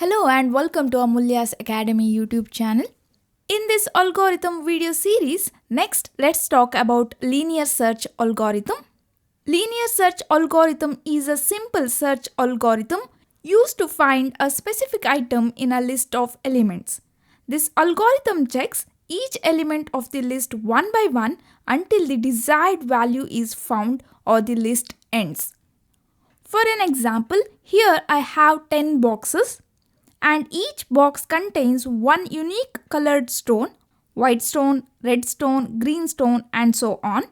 Hello and welcome to Amulya's Academy YouTube channel. In this algorithm video series, next let's talk about linear search algorithm. Linear search algorithm is a simple search algorithm used to find a specific item in a list of elements. This algorithm checks each element of the list one by one until the desired value is found or the list ends. For an example, here I have 10 boxes. And each box contains one unique colored stone, white stone, red stone, green stone, and so on.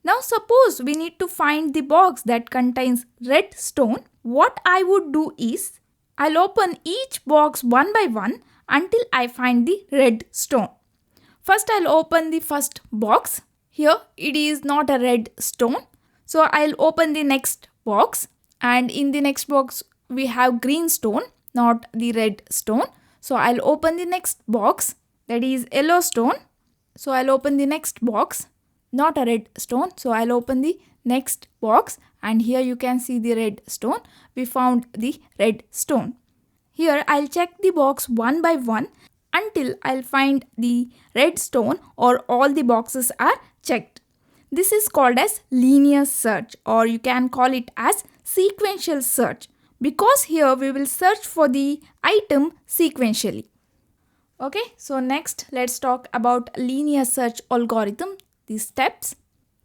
Now suppose we need to find the box that contains red stone. What I would do is, I'll open each box one by one until I find the red stone. First I'll open the first box. Here it is not a red stone. So I'll open the next box, and in the next box we have green stone, not the red stone. So I'll open the next box, that is yellow stone. So I'll open the next box, not a red stone. So I'll open the next box, and here you can see the red stone. We found the red stone. Here I'll check the box one by one until I'll find the red stone or all the boxes are checked. This is called as linear search, or you can call it as sequential search, because here we will search for the item sequentially. Okay, so next let's talk about linear search algorithm, the steps.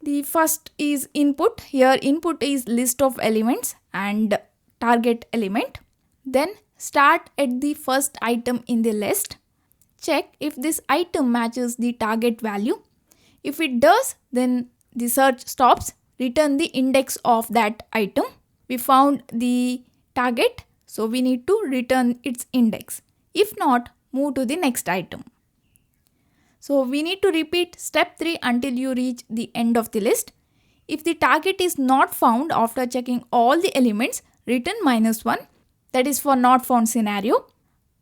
The first is input. Here input is list of elements and target element. Then start at the first item in the list. Check if this item matches the target value. If it does, then the search stops. Return the index of that item. We found the target, so we need to return its index. If not, move to the next item. So we need to repeat step 3 until you reach the end of the list. If the target is not found after checking all the elements, return -1. That is for not found scenario.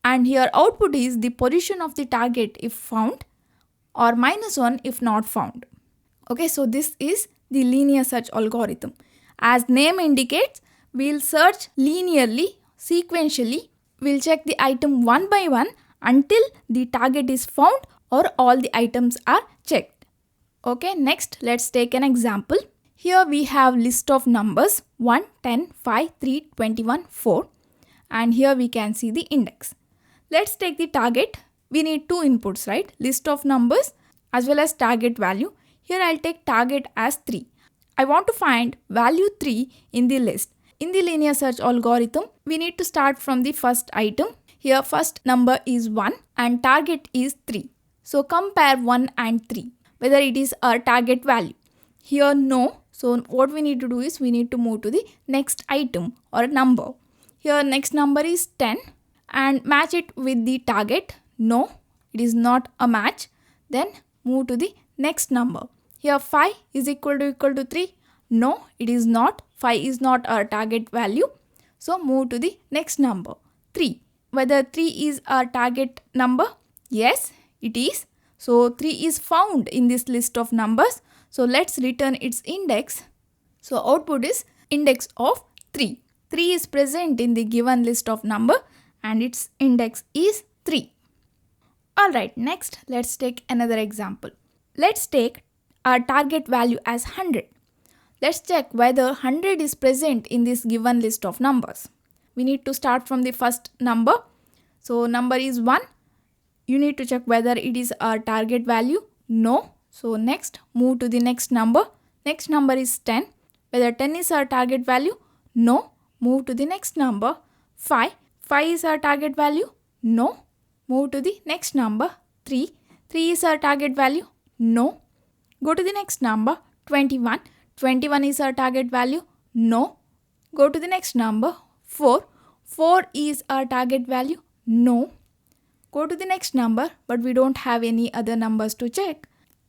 And here output is the position of the target if found, or -1 if not found. Okay, so this is the linear search algorithm. As name indicates, we'll search linearly, sequentially. We'll check the item one by one until the target is found or all the items are checked. Okay, next let's take an example. Here we have list of numbers 1, 10, 5, 3, 21, 4, and here we can see the index. Let's take the target. We need two inputs, right? List of numbers as well as target value. Here I'll take target as 3. I want to find value 3 in the list. In the linear search algorithm, we need to start from the first item. Here first number is 1 and target is 3. So compare 1 and 3, whether it is our target value. Here no. So what we need to do is we need to move to the next item or number. Here next number is 10 and match it with the target. No, it is not a match. Then move to the next number. Here 5 is equal to 3. No, it is not. 5 is not our target value. So move to the next number. 3. Whether 3 is our target number? Yes, it is. So 3 is found in this list of numbers. So let's return its index. So output is index of 3. 3 is present in the given list of number and its index is 3. Alright, next let's take another example. Let's take our target value as 100. Let's check whether 100 is present in this given list of numbers. We need to start from the first number. So number is 1. You need to check whether it is our target value. No. So next move to the next number. Next number is 10. Whether 10 is our target value? No. Move to the next number. 5. 5 is our target value? No. Move to the next number. 3. 3 is our target value? No. Go to the next number. 21. 21 is our target value? No. Go to the next number. 4. 4 is our target value? No. Go to the next number, but we don't have any other numbers to check.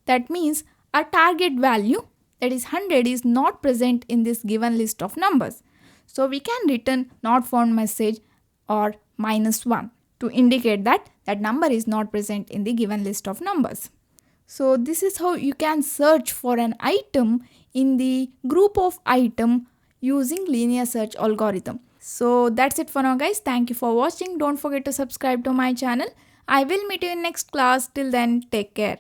That means our target value, that is 100, is not present in this given list of numbers. So we can return not found message or -1 to indicate that that number is not present in the given list of numbers. So this is how you can search for an item in the group of item using linear search algorithm. So that's it for now guys. Thank you for watching. Don't forget to subscribe to my channel. I will meet you in next class. Till then, take care.